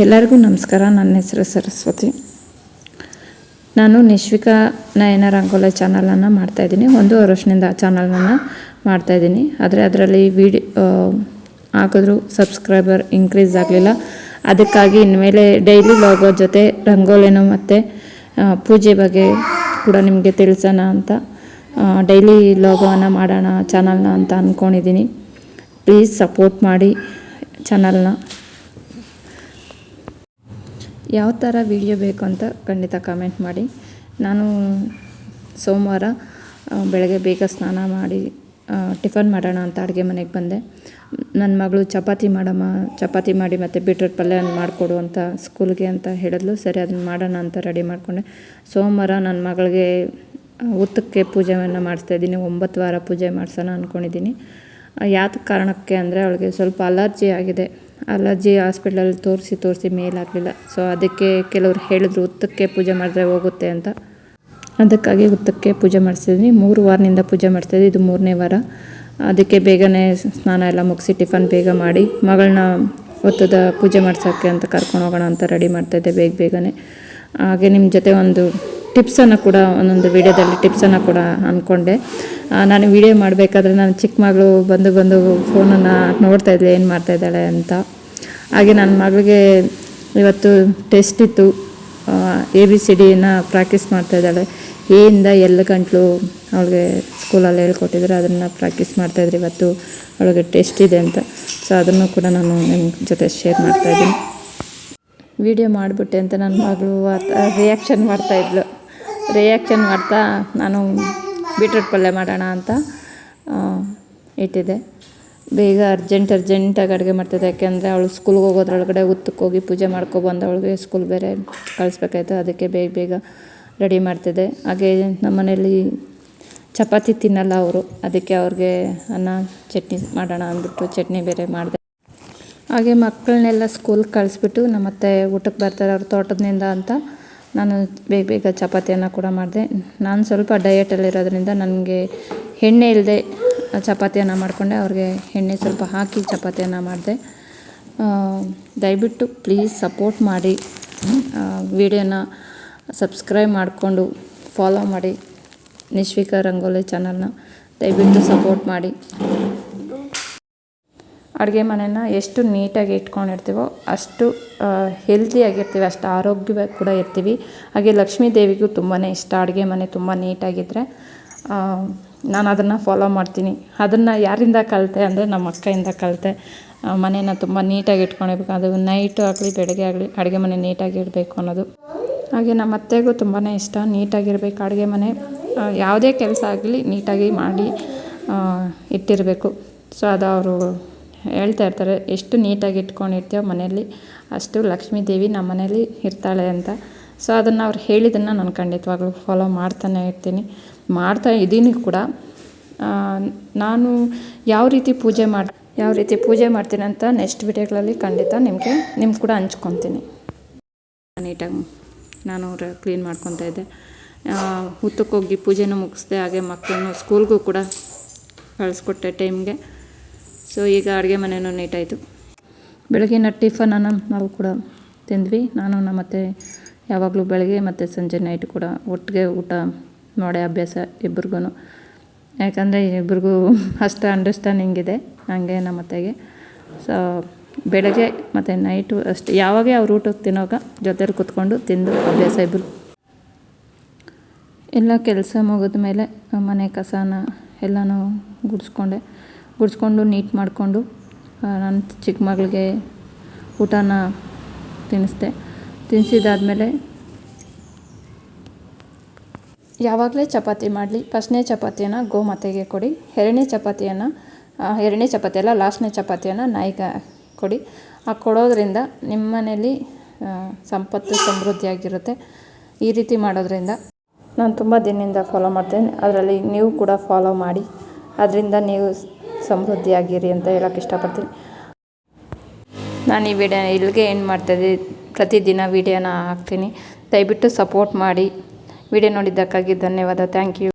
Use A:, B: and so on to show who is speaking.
A: ಎಲ್ಲರಿಗೂ ನಮಸ್ಕಾರ. ನನ್ನ ಹೆಸರು ಸರಸ್ವತಿ. ನಾನು ನಿಶ್ವಿಕಾ ನಯನ ರಂಗೋಲಿ ಚಾನಲನ್ನು ಮಾಡ್ತಾಯಿದ್ದೀನಿ. 1.5 ವರ್ಷದಿಂದ ಚಾನಲನ್ನು ಮಾಡ್ತಾಯಿದ್ದೀನಿ. ಆದರೆ ಅದರಲ್ಲಿ ಹಾಕಿದ್ರೂ ಸಬ್ಸ್ಕ್ರೈಬರ್ ಇನ್ಕ್ರೀಸ್ ಆಗಲಿಲ್ಲ. ಅದಕ್ಕಾಗಿ ಇನ್ಮೇಲೆ ಡೈಲಿ ಲೋಗೋ ಜೊತೆ ರಂಗೋಲಿನೂ ಮತ್ತು ಪೂಜೆ ಬಗ್ಗೆ ಕೂಡ ನಿಮಗೆ ತಿಳಿಸೋಣ ಅಂತ ಡೈಲಿ ಲೋಗೋವನ್ನು ಮಾಡೋಣ ಚಾನಲ್ನ ಅಂತ ಅಂದ್ಕೊಂಡಿದ್ದೀನಿ. ಪ್ಲೀಸ್ ಸಪೋರ್ಟ್ ಮಾಡಿ ಚಾನಲ್ನ. ಯಾವ ಥರ ವಿಡಿಯೋ ಬೇಕು ಅಂತ ಖಂಡಿತ ಕಮೆಂಟ್ ಮಾಡಿ. ನಾನು ಸೋಮವಾರ ಬೆಳಗ್ಗೆ ಬೇಗ ಸ್ನಾನ ಮಾಡಿ ಟಿಫನ್ ಮಾಡೋಣ ಅಂತ ಅಡುಗೆ ಮನೆಗೆ ಬಂದೆ. ನನ್ನ ಮಗಳು ಚಪಾತಿ ಮಾಡಿ ಮತ್ತು ಬೀಟ್ರೂಟ್ ಪಲ್ಯ ಮಾಡಿಕೊಡು ಅಂತ ಸ್ಕೂಲ್ಗೆ ಅಂತ ಹೇಳಿದ್ಲು. ಸರಿ ಅದನ್ನು ಮಾಡೋಣ ಅಂತ ರೆಡಿ ಮಾಡಿಕೊಂಡೆ. ಸೋಮವಾರ ನನ್ನ ಮಗಳಿಗೆ ಹುತ್ತಕ್ಕೆ ಪೂಜೆಯನ್ನು ಮಾಡಿಸ್ತಾಯಿದ್ದೀನಿ. 9 ವಾರ ಪೂಜೆ ಮಾಡಿಸೋಣ ಅಂದ್ಕೊಂಡಿದ್ದೀನಿ. ಯಾವ್ದು ಕಾರಣಕ್ಕೆ ಅಂದರೆ ಅವಳಿಗೆ ಸ್ವಲ್ಪ ಅಲರ್ಜಿ ಆಗಿದೆ. ಅಲರ್ಜಿ ಹಾಸ್ಪಿಟ್ಲಲ್ಲಿ ತೋರಿಸಿ ಮೇಲಾಗಲಿಲ್ಲ. ಸೊ ಅದಕ್ಕೆ ಕೆಲವರು ಹೇಳಿದ್ರು ಹುತ್ತಕ್ಕೆ ಪೂಜೆ ಮಾಡಿದ್ರೆ ಹೋಗುತ್ತೆ ಅಂತ. ಅದಕ್ಕಾಗಿ ಹುತ್ತಕ್ಕೆ ಪೂಜೆ ಮಾಡಿಸ್ತಿದ್ದೀನಿ. 3 ವಾರದಿಂದ ಪೂಜೆ ಮಾಡ್ತಾಯಿದ್ದೆ. ಇದು 3ನೇ ವಾರ. ಅದಕ್ಕೆ ಬೇಗನೆ ಸ್ನಾನ ಎಲ್ಲ ಮುಗಿಸಿ ಟಿಫನ್ ಬೇಗ ಮಾಡಿ ಮಗಳನ್ನ ಹುತ್ತದ ಪೂಜೆ ಮಾಡ್ಸೋಕ್ಕೆ ಅಂತ ಕರ್ಕೊಂಡು ಹೋಗೋಣ ಅಂತ ರೆಡಿ ಮಾಡ್ತಾಯಿದ್ದೆ ಬೇಗನೆ. ಹಾಗೆ ನಿಮ್ಮ ಜೊತೆ ಒಂದು ಟಿಪ್ಸನ್ನು ಕೂಡ ಒಂದೊಂದು ವೀಡಿಯೋದಲ್ಲಿ ಟಿಪ್ಸನ್ನು ಕೂಡ ಅಂದ್ಕೊಂಡೆ. ನಾನು ವೀಡಿಯೋ ಮಾಡಬೇಕಾದ್ರೆ ನನ್ನ ಚಿಕ್ಕ ಮಗಳು ಬಂದು ಫೋನನ್ನು ನೋಡ್ತಾಯಿದ್ದೆ ಏನು ಮಾಡ್ತಾಯಿದ್ದಾಳೆ ಅಂತ. ಹಾಗೆ ನನ್ನ ಮಗಳಿಗೆ ಇವತ್ತು ಟೆಸ್ಟ್ ಇತ್ತು. ABCDನ ಪ್ರಾಕ್ಟೀಸ್ ಮಾಡ್ತಾಯಿದ್ದಾಳೆ. ಎಯಿಂದ L ಗಂಟಲು ಅವಳಿಗೆ ಸ್ಕೂಲಲ್ಲಿ ಹೇಳ್ಕೊಟ್ಟಿದ್ರು. ಅದನ್ನು ಪ್ರಾಕ್ಟೀಸ್ ಮಾಡ್ತಾಯಿದ್ರು. ಇವತ್ತು ಅವಳಿಗೆ ಟೆಸ್ಟ್ ಇದೆ ಅಂತ. ಸೊ ಅದನ್ನು ಕೂಡ ನಾನು ನಿಮ್ಮ ಜೊತೆ ಶೇರ್ ಮಾಡ್ತಾಯಿದ್ದೀನಿ. ವಿಡಿಯೋ ಮಾಡಿಬಿಟ್ಟೆ ಅಂತ ನನ್ನ ಮಗಳು ರಿಯಾಕ್ಷನ್ ಮಾಡ್ತಾ ನಾನು ಬೀಟ್ರೂಟ್ ಪಲ್ಯ ಮಾಡೋಣ ಅಂತ ಇಟ್ಟಿದ್ದೆ. ಬೇಗ ಅರ್ಜೆಂಟಾಗಿ ಅಡುಗೆ ಮಾಡ್ತಿದ್ದೆ. ಯಾಕೆಂದರೆ ಅವಳು ಸ್ಕೂಲ್ಗೆ ಹೋಗೋದ್ರೊಳಗಡೆ ಹುತ್ತಕ್ಕೆ ಹೋಗಿ ಪೂಜೆ ಮಾಡ್ಕೊಬಂದು ಅವಳಿಗೆ ಸ್ಕೂಲ್ ಬೇರೆ ಕಳಿಸ್ಬೇಕಾಯ್ತು. ಅದಕ್ಕೆ ಬೇಗ ರೆಡಿ ಮಾಡ್ತಿದ್ದೆ. ಹಾಗೆ ನಮ್ಮ ಮನೇಲಿ ಚಪಾತಿ ತಿನ್ನಲ್ಲ ಅವರು. ಅದಕ್ಕೆ ಅವ್ರಿಗೆ ಅನ್ನ ಚಟ್ನಿ ಮಾಡೋಣ ಅಂದ್ಬಿಟ್ಟು ಚಟ್ನಿ ಬೇರೆ ಮಾಡಿದೆ. ಹಾಗೆ ಮಕ್ಕಳನ್ನೆಲ್ಲ ಸ್ಕೂಲ್ಗೆ ಕಳಿಸ್ಬಿಟ್ಟು ನಮ್ಮತ್ತೆ ಊಟಕ್ಕೆ ಬರ್ತಾರೆ ಅವ್ರ ತೋಟದಿಂದ ಅಂತ ನಾನು ಬೇಗ ಚಪಾತಿಯನ್ನು ಕೂಡ ಮಾಡಿದೆ. ನಾನು ಸ್ವಲ್ಪ ಡಯಟಲ್ಲಿರೋದ್ರಿಂದ ನನಗೆ ಎಣ್ಣೆ ಇಲ್ಲದೆ ಚಪಾತಿಯನ್ನು ಮಾಡಿಕೊಂಡೆ. ಅವ್ರಿಗೆ ಎಣ್ಣೆ ಸ್ವಲ್ಪ ಹಾಕಿ ಚಪಾತಿಯನ್ನು ಮಾಡಿದೆ. ದಯವಿಟ್ಟು ಪ್ಲೀಸ್ ಸಪೋರ್ಟ್ ಮಾಡಿ. ವಿಡಿಯೋನ ಸಬ್ಸ್ಕ್ರೈಬ್ ಮಾಡಿಕೊಂಡು ಫಾಲೋ ಮಾಡಿ. ನಿಶ್ವಿಕಾ ರಂಗೋಲಿ ಚಾನಲ್ನ ದಯವಿಟ್ಟು ಸಪೋರ್ಟ್ ಮಾಡಿ. ಅಡುಗೆ ಮನೆಯನ್ನು ಎಷ್ಟು ನೀಟಾಗಿ ಇಟ್ಕೊಂಡಿರ್ತೀವೋ ಅಷ್ಟು ಹೆಲ್ತಿಯಾಗಿರ್ತೀವಿ, ಅಷ್ಟು ಆರೋಗ್ಯವಾಗಿ ಕೂಡ ಇರ್ತೀವಿ. ಹಾಗೆ ಲಕ್ಷ್ಮೀ ದೇವಿಗೂ ತುಂಬಾ ಇಷ್ಟ ಅಡುಗೆ ಮನೆ ತುಂಬ ನೀಟಾಗಿದ್ದರೆ. ನಾನು ಅದನ್ನು ಫಾಲೋ ಮಾಡ್ತೀನಿ. ಅದನ್ನು ಯಾರಿಂದ ಕಲಿತೆ ಅಂದರೆ ನಮ್ಮ ಅಕ್ಕಯಿಂದ ಕಲಿತೆ. ಮನೇನ ತುಂಬ ನೀಟಾಗಿ ಇಟ್ಕೊಂಡಿರ್ಬೇಕು. ಅದು ನೈಟು ಆಗಲಿ ಬೆಳಗ್ಗೆ ಆಗಲಿ ಅಡುಗೆ ಮನೆ ನೀಟಾಗಿ ಇಡಬೇಕು ಅನ್ನೋದು. ಹಾಗೆ ನಮ್ಮ ಅತ್ತೆಗೂ ತುಂಬಾ ಇಷ್ಟ ನೀಟಾಗಿರಬೇಕು ಅಡುಗೆ ಮನೆ. ಯಾವುದೇ ಕೆಲಸ ಆಗಲಿ ನೀಟಾಗಿ ಮಾಡಿ ಇಟ್ಟಿರಬೇಕು. ಸೊ ಅದು ಅವರು ಹೇಳ್ತಾ ಇರ್ತಾರೆ, ಎಷ್ಟು ನೀಟಾಗಿ ಇಟ್ಕೊಂಡಿರ್ತೀವೋ ಮನೆಯಲ್ಲಿ ಅಷ್ಟು ಲಕ್ಷ್ಮೀ ದೇವಿ ನಮ್ಮ ಮನೇಲಿ ಇರ್ತಾಳೆ ಅಂತ. ಸೊ ಅದನ್ನು ಅವ್ರು ಹೇಳಿದ್ದನ್ನು ನಾನು ಖಂಡಿತವಾಗ್ಲೂ ಫಾಲೋ ಮಾಡ್ತಾನೆ ಇರ್ತೀನಿ, ಮಾಡ್ತಾ ಇದ್ದೀನಿ ಕೂಡ. ನಾನು ಯಾವ ರೀತಿ ಪೂಜೆ ಮಾಡ್ತೀನಿ ಅಂತ ನೆಕ್ಸ್ಟ್ ವಿಡಿಯೋಗಳಲ್ಲಿ ಖಂಡಿತ ನಿಮ್ಗೆ ಕೂಡ ಹಂಚ್ಕೊತೀನಿ. ನೀಟಾಗಿ ನಾನು ಕ್ಲೀನ್ ಮಾಡ್ಕೊತಾ ಇದ್ದೆ. ಹುತ್ತಕ್ಕೆ ಹೋಗಿ ಪೂಜೆನೂ ಮುಗಿಸ್ದೆ. ಹಾಗೆ ಮಕ್ಕಳನ್ನು ಸ್ಕೂಲ್ಗೂ ಕೂಡ ಕಳಿಸ್ಕೊಟ್ಟೆ ಟೈಮ್ಗೆ. ಸೊ ಈಗ ಅಡುಗೆ ಮನೆಯೂ ನೀಟಾಯಿತು. ಬೆಳಗಿನ ಟಿಫನನ್ನು ನಾವು ಕೂಡ ತಿಂದ್ವಿ. ನಾನು ನಮ್ಮತ್ತೆ ಯಾವಾಗಲೂ ಬೆಳಗ್ಗೆ ಮತ್ತು ಸಂಜೆ ನೈಟ್ ಕೂಡ ಒಟ್ಟಿಗೆ ಊಟ ಮಾಡೋ ಅಭ್ಯಾಸ ಇಬ್ರಿಗೂ. ಯಾಕಂದರೆ ಇಬ್ರಿಗೂ ಅಷ್ಟು ಅಂಡರ್ಸ್ಟ್ಯಾಂಡಿಂಗ್ ಇದೆ ನನಗೆ ನಮ್ಮತ್ತೆಗೆ. ಸೊ ಬೆಳಗ್ಗೆ ಮತ್ತು ನೈಟು ಅಷ್ಟು ಯಾವಾಗ ಅವ್ರು ಊಟಕ್ಕೆ ತಿನ್ನೋವಾಗ ಜೊತೆಲಿ ಕೂತ್ಕೊಂಡು ತಿಂದು ಅಭ್ಯಾಸ ಇಬ್ಬರು. ಎಲ್ಲ ಕೆಲಸ ಮುಗಿದ ಮೇಲೆ ಮನೆ ಕಸನ ಎಲ್ಲನೂ ಗುಡಿಸ್ಕೊಂಡು ನೀಟ್ ಮಾಡಿಕೊಂಡು ನನ್ನ ಚಿಕ್ಕ ಮಗಳಿಗೆ ಊಟನ ತಿನ್ನಿಸಿದಾದ್ಮೇಲೆ ಯಾವಾಗಲೇ ಚಪಾತಿ ಮಾಡಲಿ ಫಸ್ಟ್ನೇ ಚಪಾತಿಯನ್ನು ಗೋಮಾತೆಗೆ ಕೊಡಿ, ಎರಡನೇ ಚಪಾತಿ ಅಲ್ಲ ಲಾಸ್ಟ್ನೇ ಚಪಾತಿಯನ್ನು ನಾಯಿಗೆ ಕೊಡಿ. ಆ ಕೊಡೋದ್ರಿಂದ ನಿಮ್ಮ ಮನೇಲಿ ಸಂಪತ್ತು ಸಮೃದ್ಧಿಯಾಗಿರುತ್ತೆ. ಈ ರೀತಿ ಮಾಡೋದ್ರಿಂದ ನಾನು ತುಂಬ ದಿನದಿಂದ ಫಾಲೋ ಮಾಡ್ತೇನೆ. ಅದರಲ್ಲಿ ನೀವು ಕೂಡ ಫಾಲೋ ಮಾಡಿ. ಅದರಿಂದ ನೀವು ಸಮೃದ್ಧಿಯಾಗಿರಿ ಅಂತ ಹೇಳೋಕ್ಕೆ ಇಷ್ಟಪಡ್ತೀನಿ. ನಾನು ಈ ವಿಡಿಯೋ ಇಲ್ಲಿಗೆ ಏನು ಮಾಡ್ತಾಯಿದ್ದೆ, ಪ್ರತಿದಿನ ವಿಡಿಯೋನ ಹಾಕ್ತೀನಿ. ದಯವಿಟ್ಟು ಸಪೋರ್ಟ್ ಮಾಡಿ. ವಿಡಿಯೋ ನೋಡಿದ್ದಕ್ಕಾಗಿ ಧನ್ಯವಾದ. Thank you.